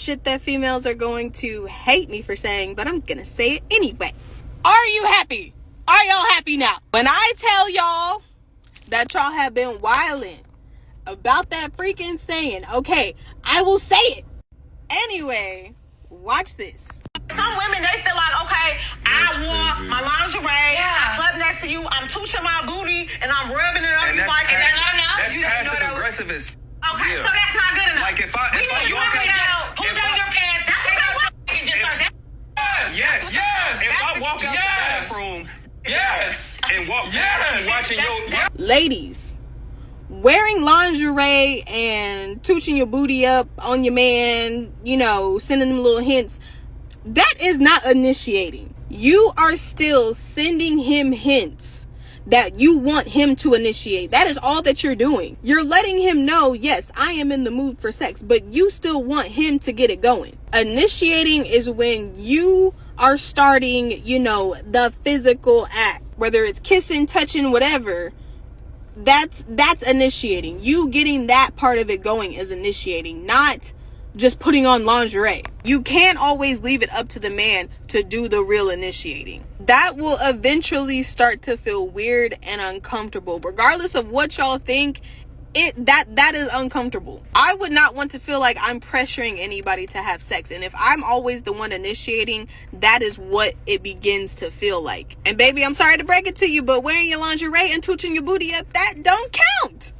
shit that females are going to hate me for saying, but I'm gonna say it anyway. Are you happy? Are y'all happy now? When I tell y'all that y'all have been wilding about that freaking saying, okay, I will say it. Anyway, watch this. Some women, they feel like, okay, I wore my lingerie, I slept next to you, I'm touching my booty, and I'm rubbing it up. Like, is that not enough? That's passive aggressive as okay, so that's not good enough. Like if I walk out, pull down your pants, that's what they want, and just start. Yes. If I walk out the bathroom, and walk watching your ladies, wearing lingerie and touching your booty up on your man, you know, sending them little hints, that is not initiating. You are still sending him hints that you want him to initiate. That is all that you're doing. You're letting him know, yes, I am in the mood for sex, but you still want him to get it going. Initiating is when you are starting, you know, the physical act, whether it's kissing, touching, whatever. That's initiating. You getting that part of it going is initiating, not just putting on lingerie. You can't always leave it up to the man to do the real initiating. That will eventually start to feel weird and uncomfortable. Regardless of what y'all think, that is uncomfortable. I would not want to feel like I'm pressuring anybody to have sex. And if I'm always the one initiating, that is what it begins to feel like. And baby, I'm sorry to break it to you, but wearing your lingerie and touching your booty up, that don't count.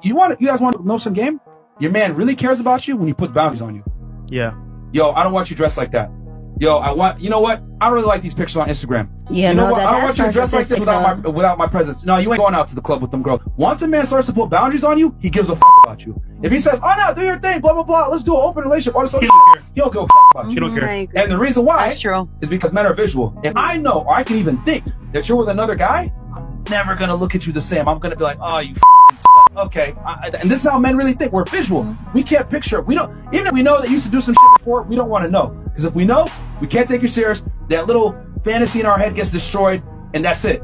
You guys want to know some game? Your man really cares about you when you put boundaries on you. Yeah. Yo, I don't want you dressed like that. Yo, you know what? I don't really like these pictures on Instagram. Yeah, you know what? I don't want you to that's dress like this without my presence. No, you ain't going out to the club with them girls. Once a man starts to put boundaries on you, he gives a fuck about you. If he says, oh no, do your thing, blah, blah, blah, let's do an open relationship, all this other shit, he don't give a fuck about you. She don't care. And the reason why That's true. is because men are visual. If I know, or I can even think that you're with another guy, I'm never going to look at you the same. I'm going to be like, oh, you f***ing slut. Okay. And this is how men really think. We're visual. We can't picture. Even if we know that you used to do some shit before, we don't want to know. Because if we know, we can't take you serious. That little fantasy in our head gets destroyed, and that's it.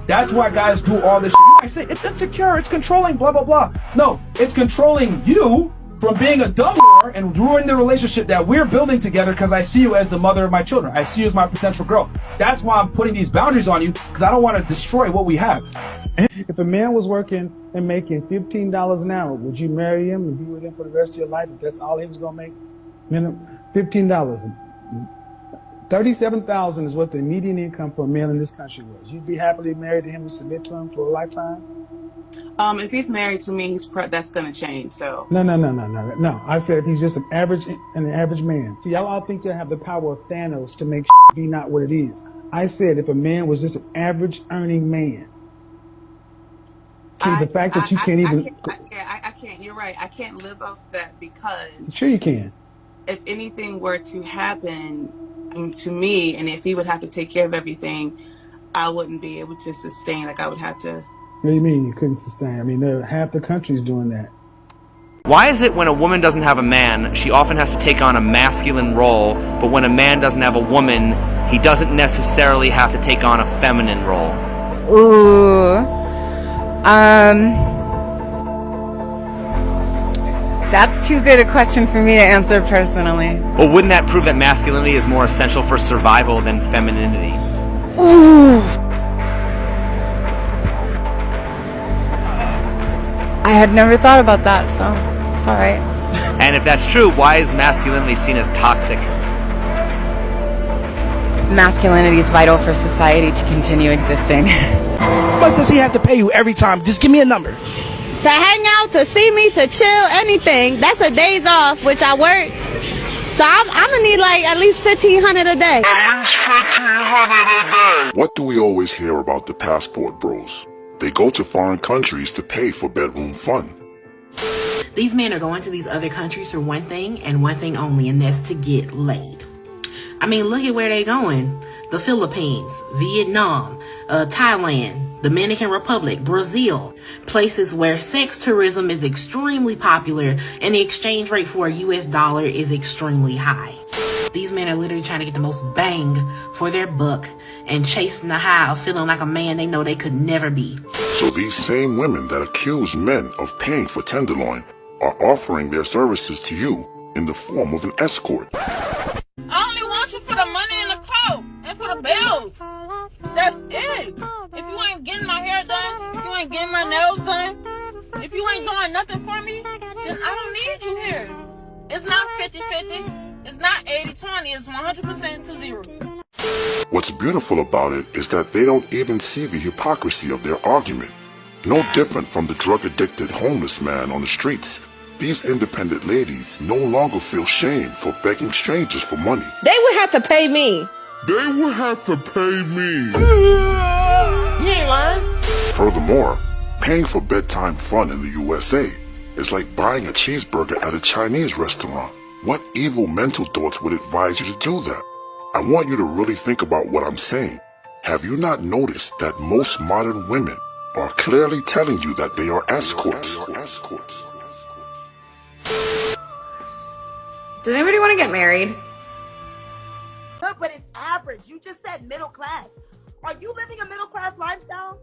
That's why guys do all this shit. You might say, it's insecure, it's controlling, blah, blah, blah. No, it's controlling you from being a dumb whore and ruining the relationship that we're building together because I see you as the mother of my children. I see you as my potential girl. That's why I'm putting these boundaries on you, because I don't want to destroy what we have. If a man was working and making $15 an hour, would you marry him and be with him for the rest of your life if that's all he was going to make? $15. $37,000 is what the median income for a male in this country was. You'd be happily married to him and submit to him for a lifetime? If he's married to me, that's going to change. So No. I said if he's just an average man. See, y'all all think you have the power of Thanos to make be not what it is. I said if a man was just an average earning man. See, the fact that you can't even. I can't. You're right. I can't live off that because. Sure, you can. If anything were to happen to me, and if he would have to take care of everything, I wouldn't be able to sustain. Like I would have to. What do you mean you couldn't sustain? I mean, half the country's doing that. Why is it when a woman doesn't have a man, she often has to take on a masculine role, but when a man doesn't have a woman, he doesn't necessarily have to take on a feminine role? Ooh. That's too good a question for me to answer personally. Well, wouldn't that prove that masculinity is more essential for survival than femininity? Ooh. I had never thought about that, so it's alright. And if that's true, why is masculinity seen as toxic? Masculinity is vital for society to continue existing. How much does he have to pay you every time? Just give me a number. To hang out, to see me, to chill, anything. That's a days off, which I work. So I'm gonna need like at least $1,500 a day. At least $1,500 a day. What do we always hear about the passport bros? They go to foreign countries to pay for bedroom fun. These men are going to these other countries for one thing and one thing only, and that's to get laid. I mean, look at where they're going. The Philippines, Vietnam, Thailand, Dominican Republic, Brazil. Places where sex tourism is extremely popular and the exchange rate for a US dollar is extremely high. These men are literally trying to get the most bang for their buck and chasing the high of feeling like a man they know they could never be. So these same women that accuse men of paying for tenderloin are offering their services to you in the form of an escort. I only want you for the money and the clout and for the bills. That's it. If you ain't getting my hair done, if you ain't getting my nails done, if you ain't doing nothing for me, then I don't need you here. It's not 50-50. It's not 80-20. It's 100% to 0. What's beautiful about it is that they don't even see the hypocrisy of their argument. No different from the drug-addicted homeless man on the streets. These independent ladies no longer feel shame for begging strangers for money. They would have to pay me. They would have to pay me. You ain't lying. Furthermore, paying for bedtime fun in the USA is like buying a cheeseburger at a Chinese restaurant. What evil mental thoughts would advise you to do that? I want you to really think about what I'm saying. Have you not noticed that most modern women are clearly telling you that they are escorts? Does anybody want to get married? Look, but it's average. You just said middle class. Are you living a middle class lifestyle?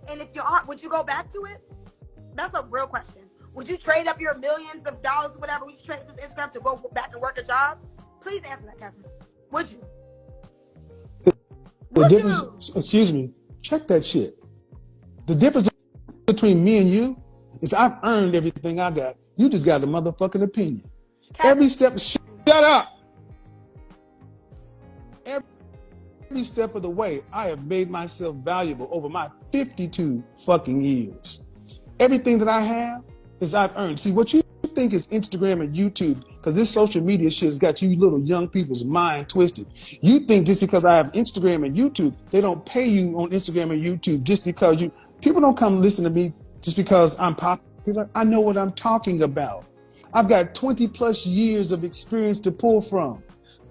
And if you are, would you go back to it? That's a real question. Would you trade up your millions of dollars, whatever, would you trade this Instagram to go back and work a job? Please answer that, Kevin. Would you? The difference, excuse me, check that shit. The difference between me and you is I've earned everything I got. You just got a motherfucking opinion. Kevin. Every step, shut up. Every step of the way, I have made myself valuable over my 52 fucking years. Everything that I have is I've earned. See, what you think is Instagram and YouTube, because this social media shit has got you little young people's mind twisted. You think just because I have Instagram and YouTube, they don't pay you on Instagram and YouTube just because people don't come listen to me just because I'm popular. I know what I'm talking about. I've got 20 plus years of experience to pull from.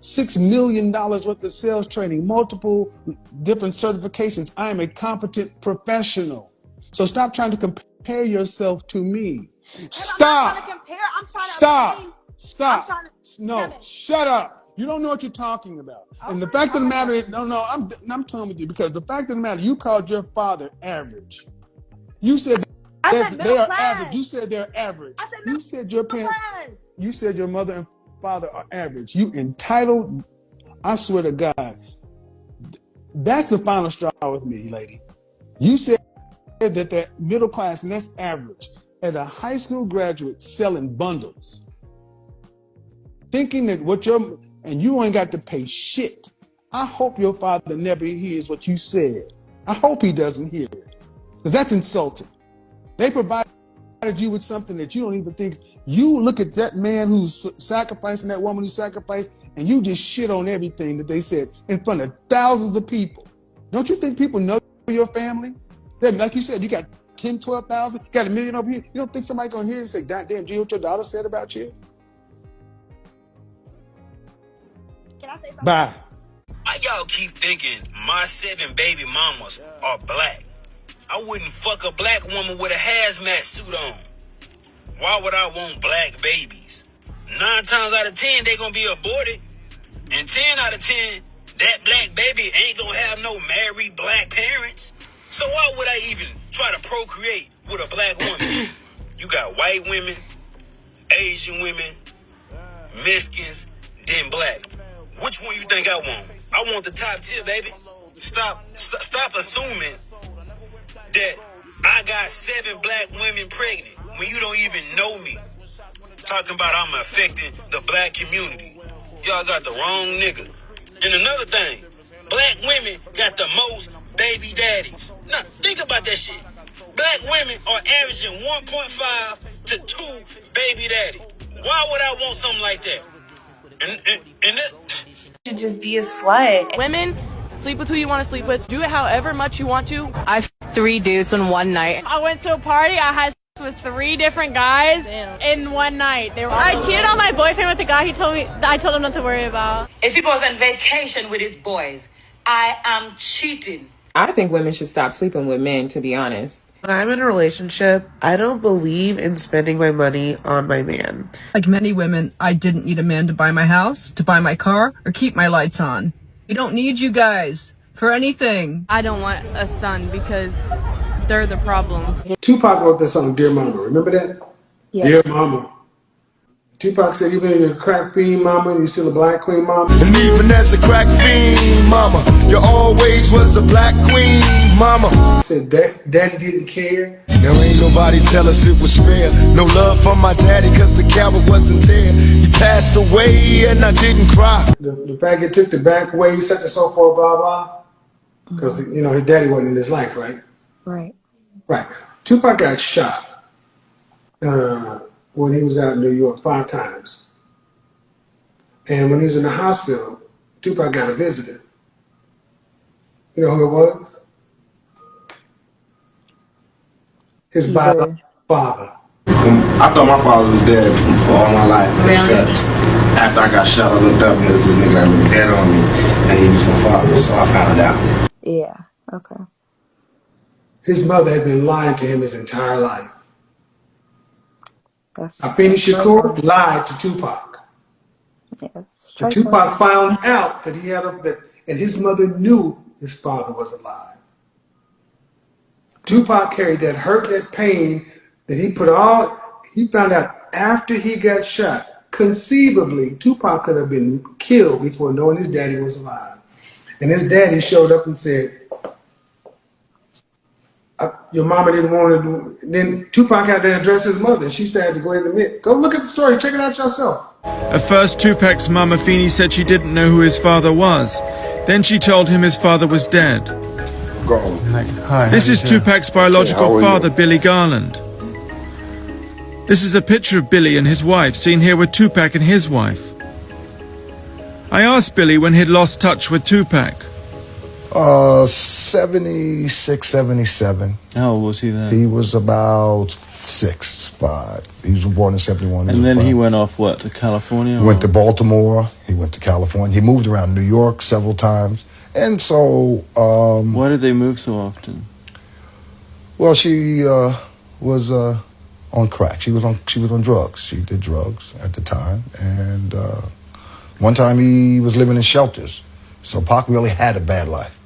$6 million worth of sales training, multiple different certifications. I am a competent professional. So stop trying to compare yourself to me. Stop. I'm trying to compare. I'm trying to Stop. No, shut up. You don't know what you're talking about. And the fact of the matter is, I'm talking with you because the fact of the matter, you called your father average. You said they are average. You said they're average. You said your parents. You said your mother and father are average. You entitled. I swear to God, that's the final straw with me, lady. You said that they're middle class and that's average. As a high school graduate selling bundles, thinking that and you ain't got to pay shit. I hope your father never hears what you said. I hope he doesn't hear it, because that's insulting. They provided you with something that you don't even think. You look at that man who's sacrificing, that woman who sacrificed, and you just shit on everything that they said in front of thousands of people. Don't you think people know your family? Then, like you said, you got 10, 12,000, got $1 million over here. You don't think somebody gonna hear and say, "God damn, do you know what your daughter said about you?" Can I say something? Bye. Why y'all keep thinking my 7 baby mamas are black? I wouldn't fuck a black woman with a hazmat suit on. Why would I want black babies? 9 times out of 10, they gonna be aborted. And 10 out of 10, that black baby ain't gonna have no married black parents. So why would I even try to procreate with a black woman? You got white women, Asian women, Mexicans, then black. Which one you think I want? I want the top tier, baby. Stop assuming that I got 7 black women pregnant when you don't even know me. Talking about I'm affecting the black community. Y'all got the wrong nigga. And another thing, black women got the most baby daddies. Now, think about that shit. Black women are averaging 1.5 to 2 baby daddy. Why would I want something like that? And that should just be a slut. Women, sleep with who you want to sleep with. Do it however much you want to. I f***ed 3 dudes in one night. I went to a party. I had sex with 3 different guys in one night. I cheated on my boyfriend with a guy I told him not to worry about. If he goes on vacation with his boys, I am cheating. I think women should stop sleeping with men, to be honest. When I'm in a relationship, I don't believe in spending my money on my man. Like many women, I didn't need a man to buy my house, to buy my car, or keep my lights on. I don't need you guys for anything. I don't want a son because they're the problem. Tupac wrote that song, Dear Mama. Remember that? Yes. Dear Mama, Tupac said even if you're a crack fiend mama, you're still a black queen mama. And even as a crack fiend mama, you always was the black queen mama. Said daddy didn't care. Now ain't nobody tell us it was fair. No love from my daddy cause the coward wasn't there. He passed away and I didn't cry. The fact he took the back way, such and so forth, blah, blah. Because, you know, his daddy wasn't in his life, right? Right. Right. Tupac got shot when he was out in New York 5 times. And when he was in the hospital, Tupac got a visitor. You know who it was? His biological father. I thought my father was dead for all my life. Really? Except after I got shot, I looked up and there was this nigga that looked dead on me, and he was my father, so I found out. Yeah. Okay. His mother had been lying to him his entire life. That's Afeni Shakur lied to Tupac. Yes. So Tupac found out that he had and his mother knew his father was alive. Tupac carried that hurt, that pain that he found out after he got shot. Conceivably, Tupac could have been killed before knowing his daddy was alive. And his daddy showed up and said, your mama didn't want to do it. Then Tupac had to address his mother, and she said to go ahead and admit. Go look at the story, check it out yourself. At first, Tupac's mum Afeni said she didn't know who his father was. Then she told him his father was dead. This is Tupac's biological father, Billy Garland. This is a picture of Billy and his wife, seen here with Tupac and his wife. I asked Billy when he'd lost touch with Tupac. 76, 77. How old was he then? He was about 6, 5. He was born in 71. And then he went off, what, to California? Went to Baltimore. He went to California. He moved around New York several times. And so... why did they move so often? Well, she was on crack. She was on drugs. She did drugs at the time. And one time he was living in shelters. So Pac really had a bad life.